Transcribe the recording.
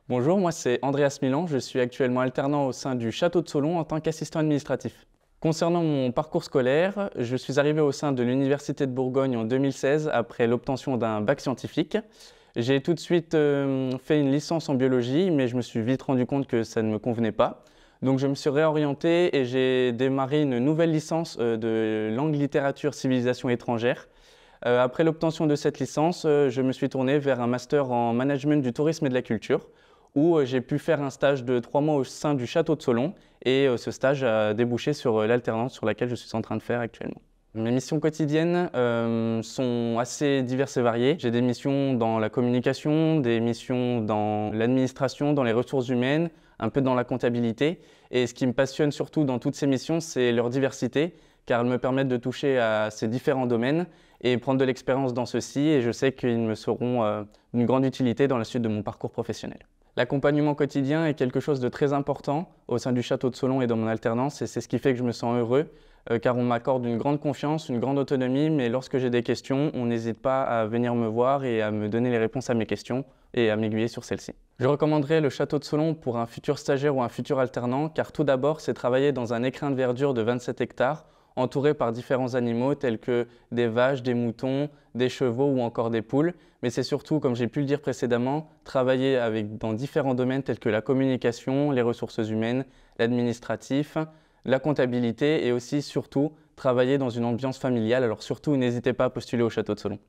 Bonjour, moi c'est Andreas Milan, je suis actuellement alternant au sein du Château de Solon en tant qu'assistant administratif. Concernant mon parcours scolaire, je suis arrivé au sein de l'Université de Bourgogne en 2016 après l'obtention d'un bac scientifique. J'ai tout de suite fait une licence en biologie, mais je me suis vite rendu compte que ça ne me convenait pas. Donc je me suis réorienté et j'ai démarré une nouvelle licence de langue, littérature, civilisation étrangère. Après l'obtention de cette licence, je me suis tourné vers un master en management du tourisme et de la culture, où j'ai pu faire un stage de 3 mois au sein du Château de Solon, et ce stage a débouché sur l'alternance sur laquelle je suis en train de faire actuellement. Mes missions quotidiennes sont assez diverses et variées. J'ai des missions dans la communication, des missions dans l'administration, dans les ressources humaines, un peu dans la comptabilité. Et ce qui me passionne surtout dans toutes ces missions, c'est leur diversité, car elles me permettent de toucher à ces différents domaines et prendre de l'expérience dans ceux-ci. Et je sais qu'ils me seront d'une grande utilité dans la suite de mon parcours professionnel. L'accompagnement quotidien est quelque chose de très important au sein du Château de Solon et dans mon alternance, et c'est ce qui fait que je me sens heureux, car on m'accorde une grande confiance, une grande autonomie, mais lorsque j'ai des questions, on n'hésite pas à venir me voir et à me donner les réponses à mes questions et à m'aiguiller sur celles-ci. Je recommanderais le Château de Solon pour un futur stagiaire ou un futur alternant, car tout d'abord, c'est travailler dans un écrin de verdure de 27 hectares, entouré par différents animaux tels que des vaches, des moutons, des chevaux ou encore des poules. Mais c'est surtout, comme j'ai pu le dire précédemment, travailler dans différents domaines tels que la communication, les ressources humaines, l'administratif, la comptabilité et aussi surtout travailler dans une ambiance familiale. Alors surtout, n'hésitez pas à postuler au Château de Solon.